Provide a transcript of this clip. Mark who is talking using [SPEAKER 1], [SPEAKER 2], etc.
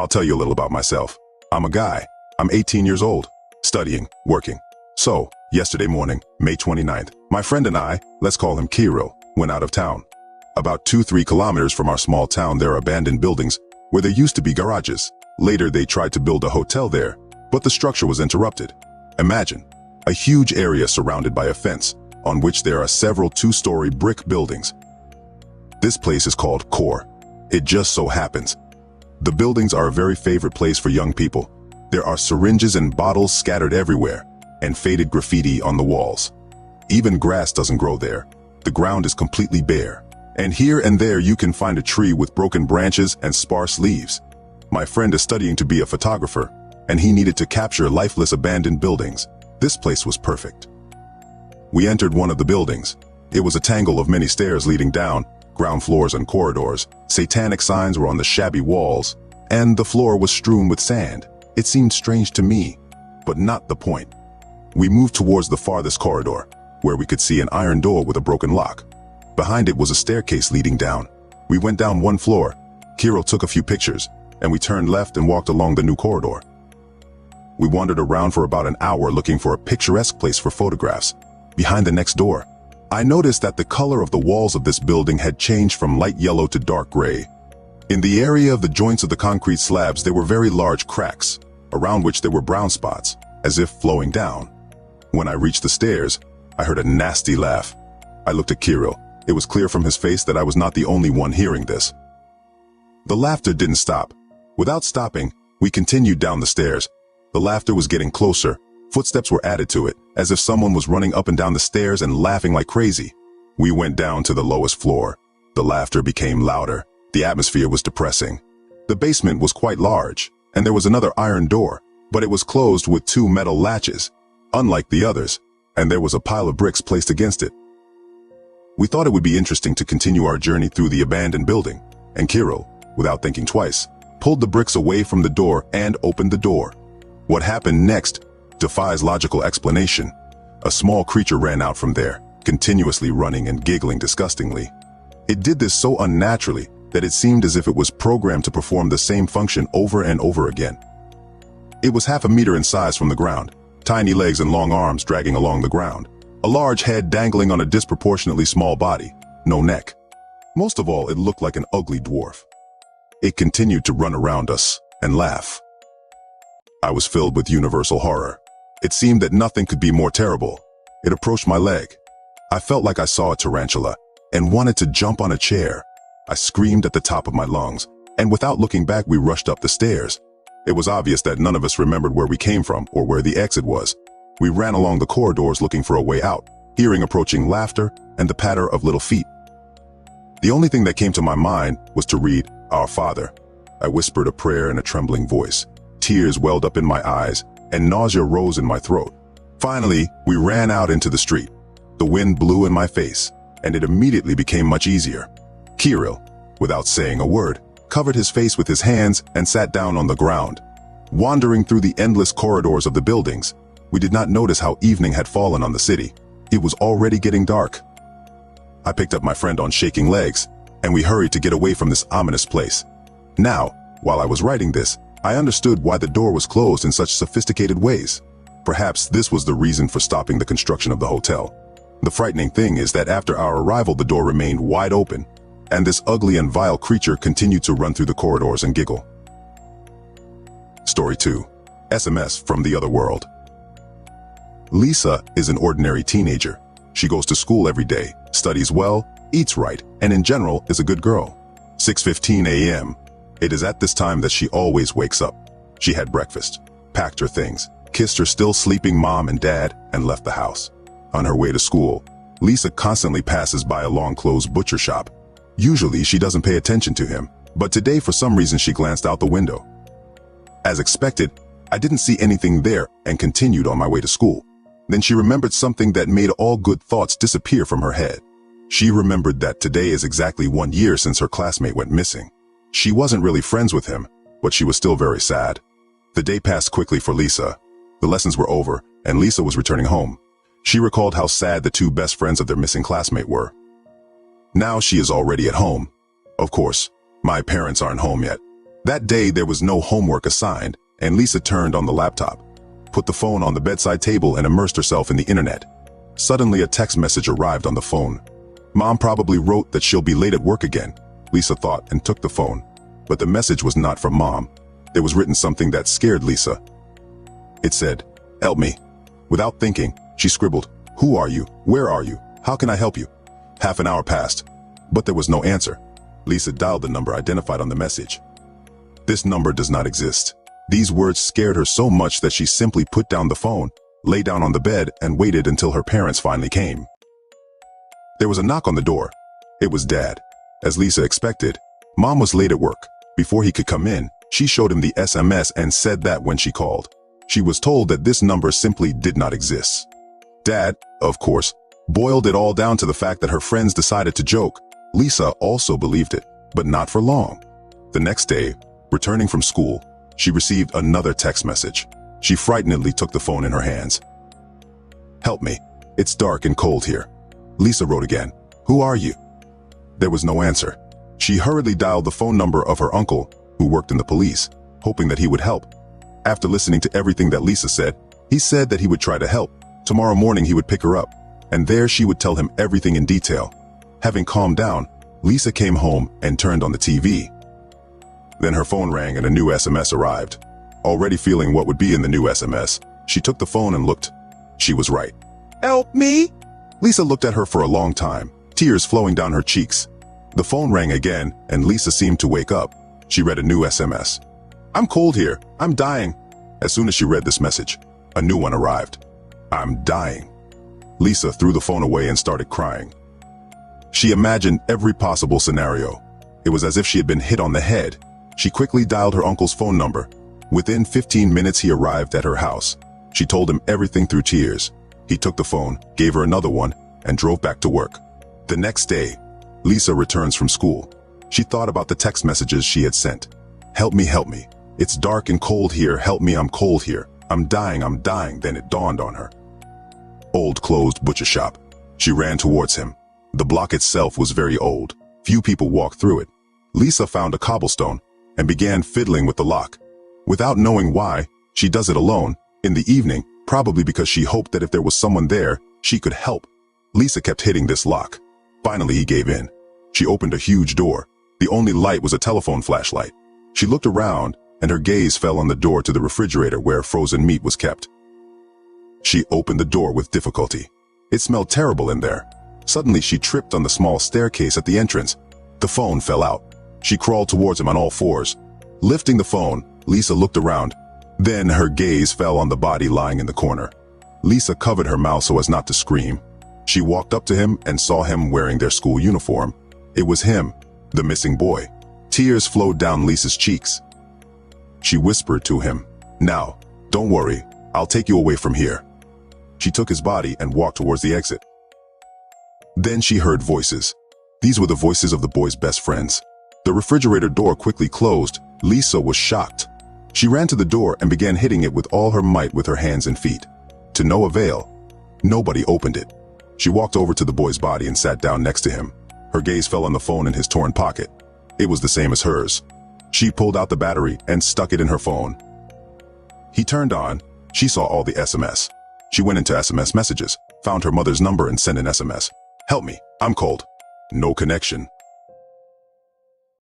[SPEAKER 1] I'll tell you a little about myself. I'm a guy. I'm 18 years old, studying, working. So, yesterday morning, May 29th, my friend and I, let's call him Kirill, went out of town. About 2-3 kilometers from our small town, there are abandoned buildings where there used to be garages. Later, they tried to build a hotel there, but the structure was interrupted. Imagine, a huge area surrounded by a fence, on which there are several 2-story brick buildings. This place is called Core. It just so happens. The buildings are a very favorite place for young people. There are syringes and bottles scattered everywhere, and faded graffiti on the walls. Even grass doesn't grow there. The ground is completely bare, and here and there you can find a tree with broken branches and sparse leaves. My friend is studying to be a photographer, and he needed to capture lifeless abandoned buildings. This place was perfect. We entered one of the buildings. It was a tangle of many stairs leading down, ground floors and corridors. Satanic signs were on the shabby walls, and the floor was strewn with sand. It seemed strange to me, but not the point. We moved towards the farthest corridor, where we could see an iron door with a broken lock. Behind it was a staircase leading down. We went down one floor. Kirill took a few pictures, and we turned left and walked along the new corridor. We wandered around for about an hour looking for a picturesque place for photographs. Behind the next door, I noticed that the color of the walls of this building had changed from light yellow to dark gray. In the area of the joints of the concrete slabs, there were very large cracks, around which there were brown spots, as if flowing down. When I reached the stairs, I heard a nasty laugh. I looked at Kirill. It was clear from his face that I was not the only one hearing this. The laughter didn't stop. Without stopping, we continued down the stairs. The laughter was getting closer. Footsteps were added to it, as if someone was running up and down the stairs and laughing like crazy. We went down to the lowest floor. The laughter became louder. The atmosphere was depressing. The basement was quite large, and there was another iron door, but it was closed with 2 metal latches, unlike the others, and there was a pile of bricks placed against it. We thought it would be interesting to continue our journey through the abandoned building, and Kirill, without thinking twice, pulled the bricks away from the door and opened the door. What happened next defies logical explanation. A small creature ran out from there, continuously running and giggling disgustingly. It did this so unnaturally that it seemed as if it was programmed to perform the same function over and over again. It was half a meter in size from the ground, tiny legs and long arms dragging along the ground, a large head dangling on a disproportionately small body, no neck. Most of all, it looked like an ugly dwarf. It continued to run around us and laugh. I was filled with universal horror. It seemed that nothing could be more terrible. It approached my leg. I felt like I saw a tarantula and wanted to jump on a chair. I screamed at the top of my lungs, and without looking back, we rushed up the stairs. It was obvious that none of us remembered where we came from or where the exit was. We ran along the corridors looking for a way out, hearing approaching laughter and the patter of little feet. The only thing that came to my mind was to read Our Father. I whispered a prayer in a trembling voice. Tears welled up in my eyes, and nausea rose in my throat. Finally, we ran out into the street. The wind blew in my face, and it immediately became much easier. Kirill, without saying a word, covered his face with his hands and sat down on the ground. Wandering through the endless corridors of the buildings, we did not notice how evening had fallen on the city. It was already getting dark. I picked up my friend on shaking legs, and we hurried to get away from this ominous place. Now, while I was writing this, I understood why the door was closed in such sophisticated ways. Perhaps this was the reason for stopping the construction of the hotel. The frightening thing is that after our arrival, the door remained wide open, and this ugly and vile creature continued to run through the corridors and giggle. Story 2. SMS from the other world. Lisa is an ordinary teenager. She goes to school every day, studies well, eats right, and in general is a good girl. 6:15 a.m. It is at this time that she always wakes up. She had breakfast, packed her things, kissed her still sleeping mom and dad, and left the house. On her way to school, Lisa constantly passes by a long-closed butcher shop. Usually she doesn't pay attention to him, but today for some reason she glanced out the window. As expected, I didn't see anything there and continued on my way to school. Then she remembered something that made all good thoughts disappear from her head. She remembered that today is exactly 1 year since her classmate went missing. She wasn't really friends with him, but she was still very sad. The day passed quickly for Lisa. The lessons were over, and Lisa was returning home. She recalled how sad the 2 best friends of their missing classmate were. Now she is already at home. Of course, my parents aren't home yet. That day there was no homework assigned, and Lisa turned on the laptop, put the phone on the bedside table and immersed herself in the internet. Suddenly a text message arrived on the phone. Mom probably wrote that she'll be late at work again, Lisa thought and took the phone. But the message was not from Mom. There was written something that scared Lisa. It said, "Help me." Without thinking, she scribbled, "Who are you? Where are you? How can I help you?" Half an hour passed, but there was no answer. Lisa dialed the number identified on the message. This number does not exist. These words scared her so much that she simply put down the phone, lay down on the bed, and waited until her parents finally came. There was a knock on the door. It was Dad. As Lisa expected, Mom was late at work. Before he could come in, she showed him the SMS and said that when she called, she was told that this number simply did not exist. Dad, of course, boiled it all down to the fact that her friends decided to joke. Lisa also believed it, but not for long. The next day, returning from school, she received another text message. She frightenedly took the phone in her hands. "Help me. It's dark and cold here." Lisa wrote again, "Who are you?" There was no answer. She hurriedly dialed the phone number of her uncle, who worked in the police, hoping that he would help. After listening to everything that Lisa said, he said that he would try to help. Tomorrow morning he would pick her up, and there she would tell him everything in detail. Having calmed down, Lisa came home and turned on the TV. Then her phone rang and a new SMS arrived. Already feeling what would be in the new SMS, she took the phone and looked. She was right. "Help me?" Lisa looked at her for a long time, tears flowing down her cheeks. The phone rang again, and Lisa seemed to wake up. She read a new SMS. "I'm cold here. I'm dying." As soon as she read this message, a new one arrived. "I'm dying." Lisa threw the phone away and started crying. She imagined every possible scenario. It was as if she had been hit on the head. She quickly dialed her uncle's phone number. Within 15 minutes he arrived at her house. She told him everything through tears. He took the phone, gave her another one, and drove back to work. The next day, Lisa returns from school. She thought about the text messages she had sent. "Help me, help me. It's dark and cold here. Help me, I'm cold here. I'm dying, I'm dying." Then it dawned on her. Old closed butcher shop. She ran towards him. The block itself was very old. Few people walked through it. Lisa found a cobblestone and began fiddling with the lock. Without knowing why, she does it alone, in the evening, probably because she hoped that if there was someone there, she could help. Lisa kept hitting this lock. Finally, he gave in. She opened a huge door. The only light was a telephone flashlight. She looked around, and her gaze fell on the door to the refrigerator where frozen meat was kept. She opened the door with difficulty. It smelled terrible in there. Suddenly, she tripped on the small staircase at the entrance. The phone fell out. She crawled towards him on all fours. Lifting the phone, Lisa looked around. Then her gaze fell on the body lying in the corner. Lisa covered her mouth so as not to scream. She walked up to him and saw him wearing their school uniform. It was him, the missing boy. Tears flowed down Lisa's cheeks. She whispered to him, "Now, don't worry, I'll take you away from here." She took his body and walked towards the exit. Then she heard voices. These were the voices of the boy's best friends. The refrigerator door quickly closed. Lisa was shocked. She ran to the door and began hitting it with all her might with her hands and feet. To no avail. Nobody opened it. She walked over to the boy's body and sat down next to him. Her gaze fell on the phone in his torn pocket. It was the same as hers. She pulled out the battery and stuck it in her phone. He turned on. She saw all the SMS. She went into SMS messages, found her mother's number and sent an SMS. "Help me, I'm cold." No connection.